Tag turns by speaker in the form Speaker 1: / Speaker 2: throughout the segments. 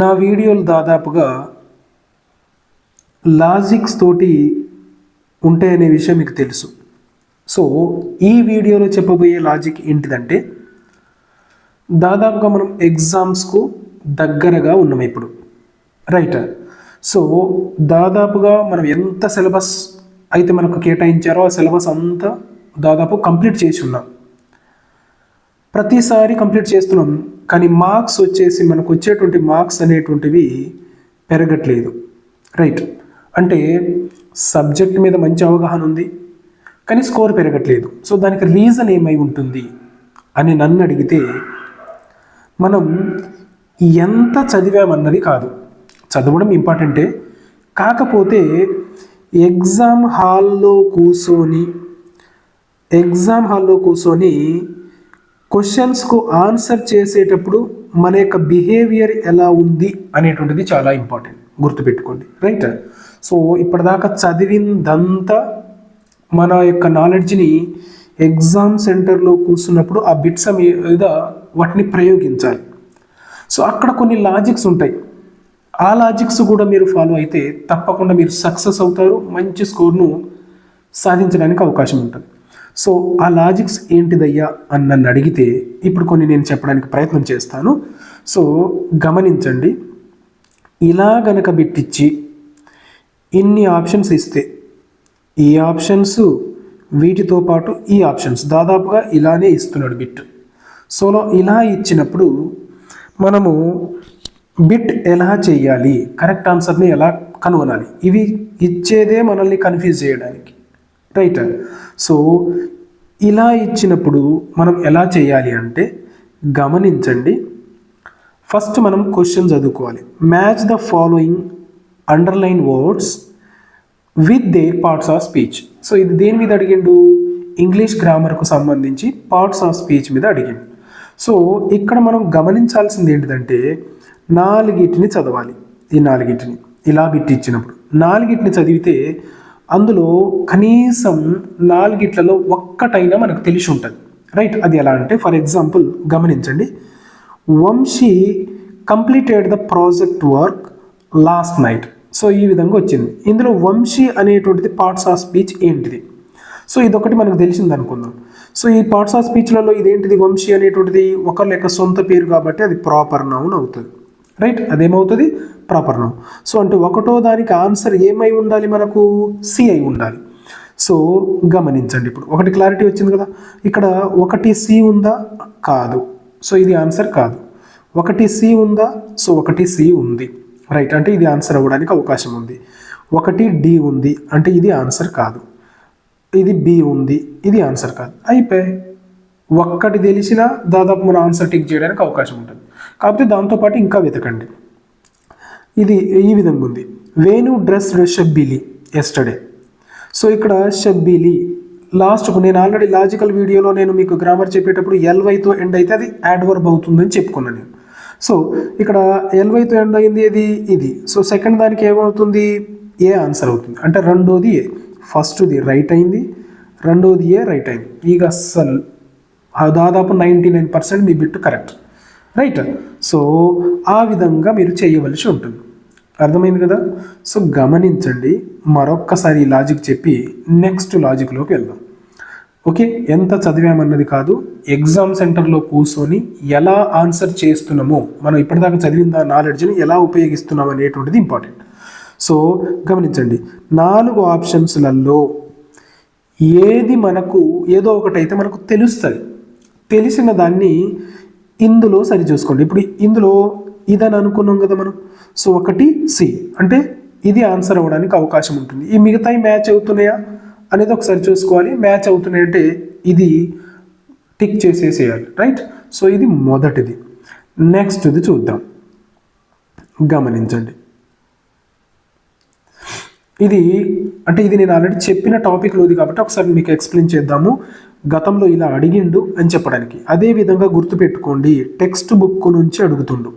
Speaker 1: నా వీడియోలు దాదాపుగా లాజిక్స్ తోటి ఉంటాయనే విషయం మీకు తెలుసు. సో ఈ వీడియోలో చెప్పబోయే లాజిక్ ఏంటిదంటే, దాదాపుగా మనం ఎగ్జామ్స్కు దగ్గరగా ఉన్నాం ఇప్పుడు, రైట్? సో దాదాపుగా మనం ఎంత సిలబస్ అయితే మనకు కేటాయించారో ఆ సిలబస్ అంతా దాదాపు కంప్లీట్ చేసి ఉన్నాం. ప్రతిసారి కంప్లీట్ చేస్తున్నాం, కానీ మార్క్స్ వచ్చేసి మనకు వచ్చేటువంటి మార్క్స్ అనేటువంటివి పెరగట్లేదు, రైట్? అంటే సబ్జెక్ట్ మీద మంచి అవగాహన ఉంది, కానీ స్కోర్ పెరగట్లేదు. సో దానికి రీజన్ ఏమై ఉంటుంది అని నన్ను అడిగితే, మనం ఎంత చదివామన్నది కాదు. చదవడం ఇంపార్టెంటే, కాకపోతే ఎగ్జామ్ హాల్లో కూర్చొని క్వశ్చన్స్కు ఆన్సర్ చేసేటప్పుడు మన యొక్క బిహేవియర్ ఎలా ఉంది అనేటువంటిది చాలా ఇంపార్టెంట్, గుర్తుపెట్టుకోండి, రైట్? సో ఇప్పటిదాకా చదివిందంతా మన యొక్క నాలెడ్జ్ని ఎగ్జామ్ సెంటర్లో కూర్చున్నప్పుడు ఆ బిట్స్ మీద వాటిని ప్రయోగించాలి. సో అక్కడ కొన్ని లాజిక్స్ ఉంటాయి, ఆ లాజిక్స్ కూడా మీరు ఫాలో అయితే తప్పకుండా మీరు సక్సెస్ అవుతారు, మంచి స్కోర్ను సాధించడానికి అవకాశం ఉంటుంది. సో ఆ లాజిక్స్ ఏంటిదయ్యా అని నన్ను అడిగితే ఇప్పుడు కొన్ని నేను చెప్పడానికి ప్రయత్నం చేస్తాను. సో గమనించండి, ఇలా గనక బిట్టిచ్చి ఇన్ని ఆప్షన్స్ ఇస్తే, ఈ ఆప్షన్స్ వీటితో పాటు ఈ ఆప్షన్స్ దాదాపుగా ఇలానే ఇస్తున్నాడు బిట్. సో ఇలా ఇచ్చినప్పుడు మనము బిట్ ఎలా చేయాలి, కరెక్ట్ ఆన్సర్ని ఎలా కనుగొనాలి, ఇవి ఇచ్చేదే మనల్ని కన్ఫ్యూజ్ చేయడానికి, రైట్? సో ఇలా ఇచ్చినప్పుడు మనం ఎలా చేయాలి అంటే, గమనించండి, ఫస్ట్ మనం క్వశ్చన్ చదువుకోవాలి. Match the following underline words with their parts of speech. So ఇది దేని మీద అడిగిండు? ఇంగ్లీష్ గ్రామర్కు సంబంధించి పార్ట్స్ ఆఫ్ స్పీచ్ మీద అడిగిండు. సో ఇక్కడ మనం గమనించాల్సింది ఏంటిదంటే, నాలుగిటిని చదవాలి. ఈ నాలుగిటిని ఇలా బిట్ ఇచ్చినప్పుడు నాలుగిటిని చదివితే అందులో కనీసం నాలుగిట్లలో ఒక్కటైనా మనకు తెలిసి ఉంటుంది, రైట్? అది ఎలా అంటే, ఫర్ ఎగ్జాంపుల్ గమనించండి, Vamshi completed the project work last night. So ఈ విధంగా వచ్చింది. ఇందులో వంశీ అనేటువంటిది పార్ట్స్ ఆఫ్ స్పీచ్ ఏంటిది? సో ఇదొకటి మనకు తెలిసింది అనుకుందాం. సో ఈ పార్ట్స్ ఆఫ్ స్పీచ్లలో ఇదేంటిది? వంశీ అనేటువంటిది ఒకరి యొక్క సొంత పేరు కాబట్టి అది ప్రాపర్ నౌన్ అవుతుంది, రైట్? అదేమవుతుంది? Proper noun. సో అంటే ఒకటో దానికి ఆన్సర్ ఏమై ఉండాలి? మనకు సి అయి ఉండాలి. సో గమనించండి, ఇప్పుడు ఒకటి క్లారిటీ వచ్చింది కదా. ఇక్కడ ఒకటి సి ఉందా? కాదు. సో ఇది ఆన్సర్ కాదు. ఒకటి సి ఉందా? సో ఒకటి సి ఉంది, రైట్? అంటే ఇది ఆన్సర్ అవ్వడానికి అవకాశం ఉంది. ఒకటి డి ఉంది అంటే ఇది ఆన్సర్ కాదు. ఇది బి ఉంది, ఇది ఆన్సర్ కాదు. అయిపోయి ఒక్కటి తెలిసినా దాదాపు మన ఆన్సర్ టిక్ చేయడానికి అవకాశం ఉంటుంది. కాకపోతే దాంతోపాటు ఇంకా వెతకండి. ఇది ఈ విధంగా ఉంది, వేణు డ్రెస్ షబ్బీలి ఎస్టర్డే. సో ఇక్కడ షబ్బీలి లాస్ట్కు నేను ఆల్రెడీ లాజికల్ వీడియోలో నేను మీకు గ్రామర్ చెప్పేటప్పుడు ఎల్వైతో ఎండ్ అయితే అది యాడ్వర్బ్ అవుతుందని చెప్పుకున్నాను నేను. సో ఇక్కడ ఎల్వైతో ఎండ్ అయింది ఇది. సో సెకండ్ దానికి ఏమవుతుంది? ఏ ఆన్సర్ అవుతుంది. అంటే రెండోది ఏ, ఫస్ట్ది రైట్ అయింది, రెండోది ఏ రైట్ అయింది. ఇక అస్సలు దాదాపు 99% మీ బిట్టు కరెక్ట్, రైట్? సో ఆ విధంగా మీరు చేయవలసి ఉంటుంది. అర్థమైంది కదా? సో గమనించండి, మరొక్కసారి ఈ లాజిక్ చెప్పి నెక్స్ట్ లాజిక్లోకి వెళ్దాం. ఓకే, ఎంత చదివామన్నది కాదు, ఎగ్జామ్ సెంటర్లో కూర్చొని ఎలా ఆన్సర్ చేస్తున్నామో, మనం ఇప్పటిదాకా చదివిన నాలెడ్జ్ని ఎలా ఉపయోగిస్తున్నాం అనేటువంటిది ఇంపార్టెంట్. సో గమనించండి, 4 ఆప్షన్స్లలో ఏది మనకు ఏదో ఒకటైతే మనకు తెలుస్తుంది. తెలిసిన దాన్ని ఇందులో సరి చూసుకోండి. ఇప్పుడు ఇందులో ఇదని అనుకున్నాం కదా మనం. సో ఒకటి సి అంటే ఇది ఆన్సర్ అవ్వడానికి అవకాశం ఉంటుంది. ఈ మిగతాయి మ్యాచ్ అవుతున్నాయా అనేది ఒకసారి చూసుకోవాలి. మ్యాచ్ అవుతున్నాయంటే ఇది టిక్ చేసేసేయాలి, రైట్? సో ఇది మొదటిది. నెక్స్ట్ది చూద్దాం. గమనించండి, ఇది నేను ఆల్రెడీ చెప్పిన టాపిక్లోది కాబట్టి ఒకసారి మీకు ఎక్స్ప్లెయిన్ చేద్దాము. గతంలో ఇలా అడిగిండు అని చెప్పడానికి. అదేవిధంగా గుర్తుపెట్టుకోండి, టెక్స్ట్ బుక్ నుంచి అడుగుతుండు.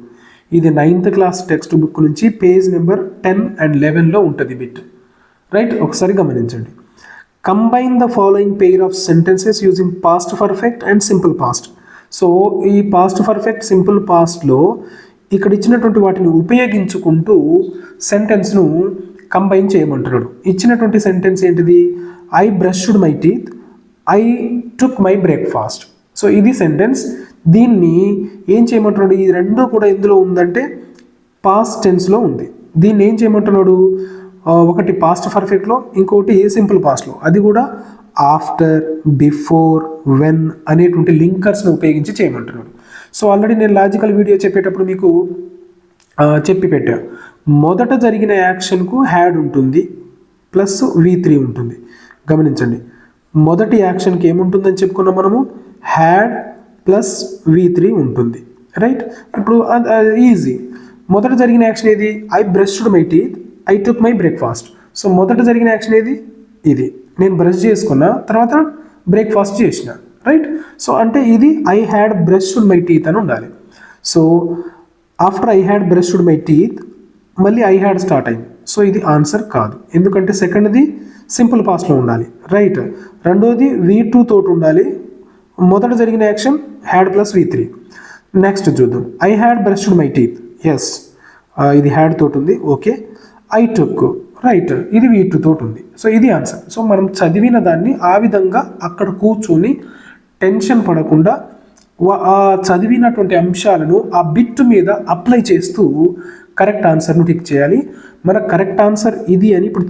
Speaker 1: ఇది 9th క్లాస్ టెక్స్ట్ బుక్ నుంచి పేజ్ నెంబర్ 10 and 11లో ఉంటుంది బిట్, రైట్? ఒకసారి గమనించండి. Combine the following pair of sentences using past perfect and simple past. So ఈ పాస్ట్ పర్ఫెక్ట్ సింపుల్ పాస్ట్లో ఇక్కడ ఇచ్చినటువంటి వాటిని ఉపయోగించుకుంటూ సెంటెన్స్ను కంబైన్ చేయమంటున్నాడు. ఇచ్చినటువంటి సెంటెన్స్ ఏంటిది? I brushed my teeth, I took my breakfast. So ఇది సెంటెన్స్. దీన్ని ఏం చేయమంటున్నాడు? ఈ రెండు కూడా ఎందులో ఉందంటే పాస్ట్ టెన్స్లో ఉంది. దీన్ని ఏం చేయమంటున్నాడు? ఒకటి పాస్ట్ పర్ఫెక్ట్లో, ఇంకోటి సింపుల్ పాస్ట్లో, అది కూడా ఆఫ్టర్, బిఫోర్, వెన్ అనేటువంటి లింకర్స్ని ఉపయోగించి చేయమంటున్నాడు. సో ఆల్రెడీ నేను లాజికల్ వీడియో చెప్పేటప్పుడు మీకు చెప్పి పెట్టా. మొదట జరిగిన యాక్షన్కు హ్యాడ్ ఉంటుంది ప్లస్ V3 ఉంటుంది. గమనించండి, మొదటి యాక్షన్కి ఏముంటుందని చెప్పుకున్నాం మనము? హ్యాడ్ ప్లస్ V3 ఉంటుంది, రైట్? ఇప్పుడు ఈజీ. మొదట జరిగిన యాక్షన్ ఏది? I brushed my teeth, I took my breakfast. So మొదట జరిగిన యాక్షన్ ఏది? ఇది. నేను బ్రష్ చేసుకున్నా, తర్వాత బ్రేక్ఫాస్ట్ చేసిన, రైట్? సో అంటే ఇది I had brushed my teeth అని ఉండాలి. So after I had brushed my teeth మళ్ళీ ఐ హ్యాడ్ స్టార్ట్ అయింది. సో ఇది ఆన్సర్ కాదు, ఎందుకంటే సెకండ్ది సింపుల్ పాస్ట్లో ఉండాలి, రైట్? రెండోది V2 తోటి ఉండాలి. మొదట జరిగిన action had plus V3. Next చూద్దాం. I had brushed my teeth, yes, ఇది హ్యాడ్ తోటి ఉంది, ఓకే. ఐ టుక్, రైట్, ఇది V2 తోటి ఉంది. సో ఇది ఆన్సర్. సో మనం చదివిన దాన్ని ఆ విధంగా అక్కడ కూర్చొని టెన్షన్ పడకుండా ఆ చదివినటువంటి అంశాలను ఆ బిట్ మీద అప్లై చేస్తూ కరెక్ట్ ఆన్సర్ను టిక్ చేయాలి. మన కరెక్ట్ ఆన్సర్ ఇది అని ఇప్పుడు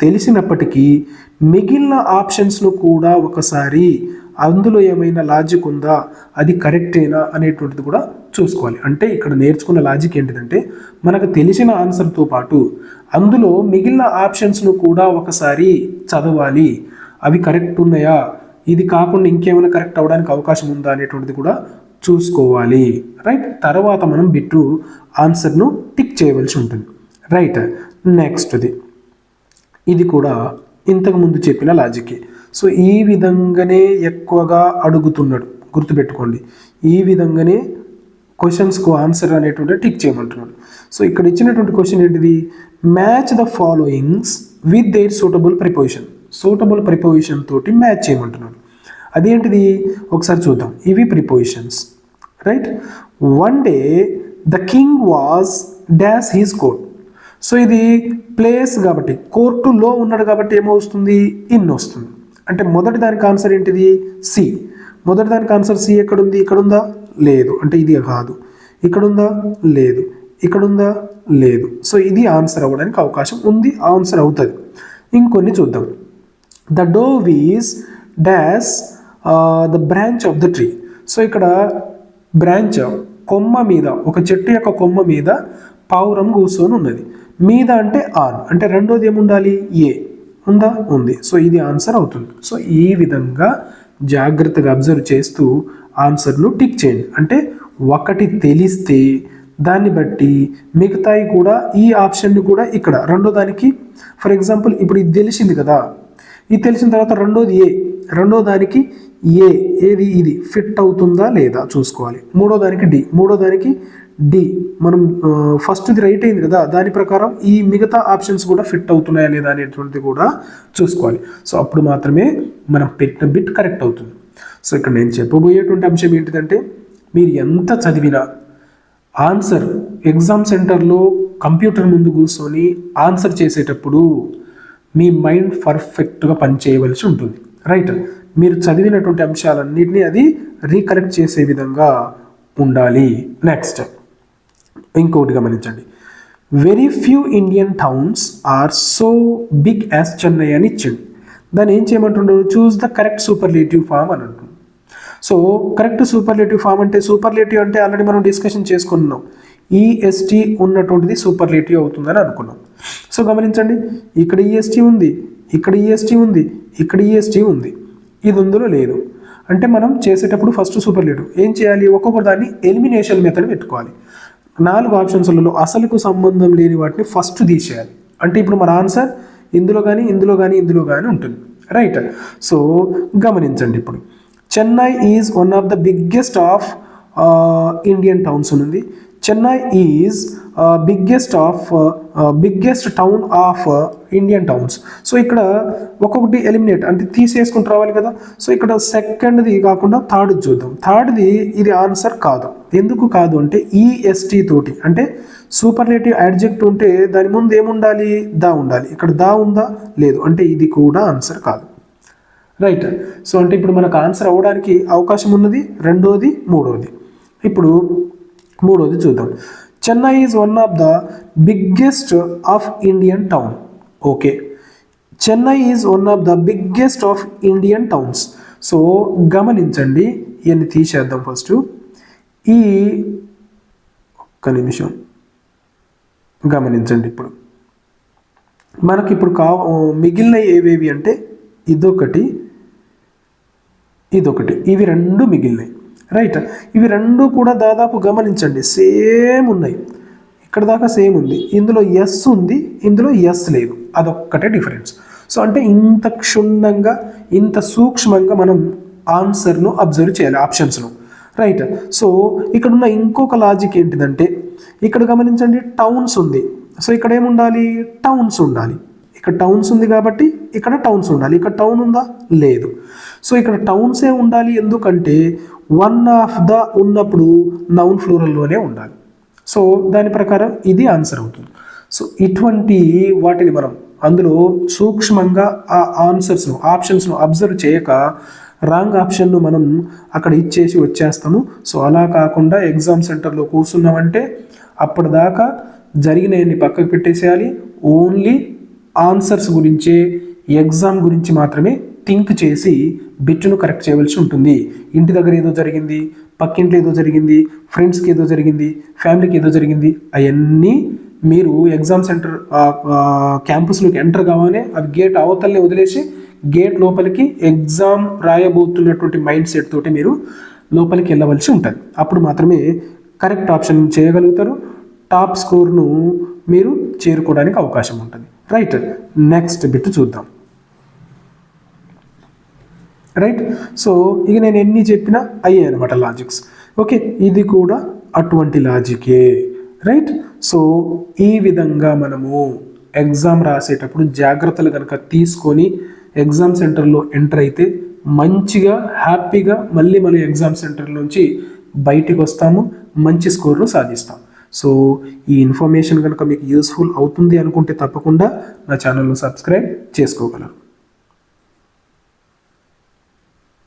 Speaker 1: తెలిసినప్పటికీ మిగిలిన ఆప్షన్స్ను కూడా ఒకసారి అందులో ఏమైనా లాజిక్ ఉందా, అది కరెక్టేనా అనేటువంటిది కూడా చూసుకోవాలి. అంటే ఇక్కడ నేర్చుకున్న లాజిక్ ఏంటిదంటే, మనకు తెలిసిన ఆన్సర్తో పాటు అందులో మిగిలిన ఆప్షన్స్ను కూడా ఒకసారి చదవాలి. అవి కరెక్ట్ ఉన్నాయా, ఇది కాకుండా ఇంకేమైనా కరెక్ట్ అవ్వడానికి అవకాశం ఉందా అనేటువంటిది కూడా చూసుకోవాలి, రైట్? తర్వాత మనం బిట్టు ఆన్సర్ను టిక్ చేయవలసి ఉంటుంది, రైట్? నెక్స్ట్ది ఇది కూడా ఇంతకుముందు చెప్పిన లాజికే. సో ఈ విధంగానే ఎక్కువగా అడుగుతున్నాడు, గుర్తుపెట్టుకోండి. ఈ విధంగానే క్వశ్చన్స్కు ఆన్సర్ అనేటువంటి టిక్ చేయమంటున్నాడు. సో ఇక్కడ ఇచ్చినటువంటి క్వశ్చన్ ఏంటిది? Match the followings with their suitable preposition. Suitable preposition తోటి మ్యాచ్ చేయమంటున్నాడు. అదేంటిది ఒకసారి చూద్దాం. ఇవి prepositions, right? One day the king was dash he's court. So ఇది ప్లేస్ కాబట్టి, కోర్టులో ఉన్నాడు కాబట్టి ఏమొస్తుంది? ఇన్ వస్తుంది. అంటే మొదటి దానికి ఆన్సర్ ఏంటిది? సి. మొదటి దానికి ఆన్సర్ సి ఎక్కడుంది? ఇక్కడ ఉందా? లేదు. అంటే ఇది కాదు. ఇక్కడ ఉందా? లేదు. ఇక్కడ ఉందా? లేదు. సో ఇది ఆన్సర్ అవ్వడానికి అవకాశం ఉంది, ఆన్సర్ అవుతుంది. ఇంకొన్ని చూద్దాం. The Dove is dash the branch of the tree. So ఇక్కడ బ్రాంచ్, కొమ్మ మీద, ఒక చెట్టు యొక్క కొమ్మ మీద పావురం కూర్చొని ఉన్నది. మీద అంటే ఆన్, అంటే రెండోది ఏముండాలి? ఏ. ఉందా? ఉంది. సో ఇది ఆన్సర్ అవుతుంది. సో ఈ విధంగా జాగ్రత్తగా అబ్జర్వ్ చేస్తూ ఆన్సర్ను టిక్ చేయండి. అంటే ఒకటి తెలిస్తే దాన్ని బట్టి మిగతాయి కూడా ఈ ఆప్షన్ని కూడా ఇక్కడ రెండో దానికి, ఫర్ ఎగ్జాంపుల్ ఇప్పుడు ఇది తెలిసింది కదా, ఇది తెలిసిన తర్వాత రెండోది ఏ, రెండో దానికి ఏ, ఏది ఇది ఫిట్ అవుతుందా లేదా చూసుకోవాలి. మూడో దానికి డి, మూడో దానికి డి. మనం ఫస్ట్ది రైట్ అయింది కదా, దాని ప్రకారం ఈ మిగతా ఆప్షన్స్ కూడా ఫిట్ అవుతున్నాయా లేదా అనేటువంటిది కూడా చూసుకోవాలి. సో అప్పుడు మాత్రమే మనం పెట్టిన బిట్ కరెక్ట్ అవుతుంది. సో ఇక్కడ నేను చెప్పబోయేటువంటి అంశం ఏంటిదంటే, మీరు ఎంత చదివినా ఆన్సర్ ఎగ్జామ్ సెంటర్లో కంప్యూటర్ ముందు కూర్చొని ఆన్సర్ చేసేటప్పుడు మీ మైండ్ పర్ఫెక్ట్గా పనిచేయవలసి ఉంటుంది, రైట్? మీరు చదివినటువంటి అంశాలన్నింటినీ అది రీకలెక్ట్ చేసే విధంగా ఉండాలి. నెక్స్ట్ ఇంకొకటి గమనించండి. Very few Indian towns are so big as Chennai అని ఇచ్చింది. దాన్ని ఏం చేయమంటుండ్రు? Choose the correct superlative form అని అంటుంది. సో కరెక్ట్ సూపర్లేటివ్ ఫామ్ అంటే, సూపర్లేటివ్ అంటే ఆల్రెడీ మనం డిస్కషన్ చేసుకున్నాం, ఈఎస్టీ ఉన్నటువంటిది సూపర్లేటివ్ అవుతుందని అనుకున్నాం. సో గమనించండి, ఇక్కడ ఈఎస్టీ ఉంది, ఇక్కడ ఈఎస్టీ ఉంది, ఇక్కడ ఈఎస్టీ ఉంది, ఇది అందులో లేదు. అంటే మనం చేసేటప్పుడు ఫస్ట్ సూపర్లేటివ్ ఏం చేయాలి? ఒక్కొక్క దాన్ని ఎలిమినేషన్ మెథడ్ పెట్టుకోవాలి. 4 ఆప్షన్స్లలో అసలుకు సంబంధం లేని వాటిని ఫస్ట్ తీసేయాలి. అంటే ఇప్పుడు మన ఆన్సర్ ఇందులో కానీ ఇందులో కానీ ఇందులో కానీ ఉంటుంది, రైట్? సో గమనించండి, ఇప్పుడు Chennai is one of the biggest of Indian towns ఉంది. Chennai is biggest town of Indian towns. So ఇక్కడ ఒక్కొక్కటి ఎలిమినేట్ అంటే తీసేసుకుంటూ రావాలి కదా. సో ఇక్కడ సెకండ్ది కాకుండా థర్డ్ చూద్దాం. థర్డ్ది ఇది ఆన్సర్ కాదు. ఎందుకు కాదు అంటే ఈఎస్టీ తోటి, అంటే సూపర్లేటివ్ యాడ్జెక్టివ్ ఉంటే దాని ముందు ఏముండాలి, దా ఉండాలి. ఇక్కడ దా ఉందా, లేదు, అంటే ఇది కూడా ఆన్సర్ కాదు. రైట్. సో అంటే ఇప్పుడు మనకు ఆన్సర్ అవ్వడానికి అవకాశం ఉన్నది రెండోది, మూడోది. ఇప్పుడు మూడోది చూద్దాం. Chennai is one of the biggest of Indian town. Okay, Chennai is one of the biggest of Indian towns. So గమనించండి, ఇవన్నీ తీసేద్దాం ఫస్ట్. ఈ ఒక్క నిమిషం గమనించండి. ఇప్పుడు మనకి ఇప్పుడు మిగిలిన ఏవేవి అంటే ఇదొకటి, ఇవి రెండు మిగిలినాయి. రైట్. ఇవి రెండు కూడా దాదాపు గమనించండి సేమ్ ఉన్నాయి. ఇక్కడ దాకా సేమ్ ఉంది. ఇందులో ఎస్ ఉంది, ఇందులో ఎస్ లేదు. అదొక్కటే డిఫరెన్స్. సో అంటే ఇంత క్షుణ్ణంగా, ఇంత సూక్ష్మంగా మనం ఆన్సర్ను అబ్జర్వ్ చేయాలి, ఆప్షన్స్ను. రైట్. సో ఇక్కడ ఉన్న ఇంకొక లాజిక్ ఏంటిదంటే, ఇక్కడ గమనించండి టౌన్స్ ఉంది. సో ఇక్కడ ఏముండాలి, టౌన్స్ ఉండాలి. ఇక్కడ టౌన్స్ ఉంది కాబట్టి ఇక్కడ టౌన్స్ ఉండాలి. ఇక్కడ టౌన్ ఉందా, లేదు. సో ఇక్కడ టౌన్సే ఉండాలి. ఎందుకంటే వన్ ఆఫ్ ద ఉన్నప్పుడు నౌన్ ఫ్లూరల్లోనే ఉండాలి. సో దాని ప్రకారం ఇది ఆన్సర్ అవుతుంది. సో ఇటువంటి వాటిని మనం అందులో సూక్ష్మంగా ఆ ఆన్సర్స్ను, ఆప్షన్స్ను అబ్జర్వ్ చేయక రాంగ్ ఆప్షన్ను మనం అక్కడ ఇచ్చేసి వచ్చేస్తాము. సో అలా కాకుండా ఎగ్జామ్ సెంటర్లో కూర్చున్నామంటే అప్పటిదాకా జరిగినవన్నీ పక్కకు పెట్టేసేయాలి. ఓన్లీ ఆన్సర్స్ గురించే, ఎగ్జామ్ గురించి మాత్రమే థింక్ చేసి బిట్టును కరెక్ట్ చేయవలసి ఉంటుంది. ఇంటి దగ్గర ఏదో జరిగింది, పక్కింట్లో ఏదో జరిగింది, ఫ్రెండ్స్కి ఏదో జరిగింది, ఫ్యామిలీకి ఏదో జరిగింది, అవన్నీ మీరు ఎగ్జామ్ సెంటర్ క్యాంపస్లోకి ఎంటర్ కావాలని అవి గేట్ అవతలనే వదిలేసి గేట్ లోపలికి ఎగ్జామ్ రాయబోతున్నటువంటి మైండ్ సెట్ తోటి మీరు లోపలికి వెళ్ళవలసి ఉంటుంది. అప్పుడు మాత్రమే కరెక్ట్ ఆప్షన్ చేయగలుగుతారు. టాప్ స్కోర్ను మీరు చేరుకోవడానికి అవకాశం ఉంటుంది. రైట్. నెక్స్ట్ బిట్ చూద్దాం. రైట్. సో ఇక నేను ఎన్ని చెప్పినా అయ్యాయి అనమాట లాజిక్స్. ఓకే, ఇది కూడా అటువంటి లాజికే. రైట్. సో ఈ విధంగా మనము ఎగ్జామ్ రాసేటప్పుడు జాగ్రత్తలు కనుక తీసుకొని ఎగ్జామ్ సెంటర్లో ఎంటర్ అయితే మంచిగా హ్యాపీగా మళ్ళీ మన ఎగ్జామ్ సెంటర్ నుంచి బయటికి వస్తాము, మంచి స్కోర్ను సాధిస్తాం. సో ఈ ఇన్ఫర్మేషన్ కనుక మీకు యూస్ఫుల్ అవుతుంది అనుకుంటే తప్పకుండా నా ఛానల్ను సబ్స్క్రైబ్ చేసుకోగలరు.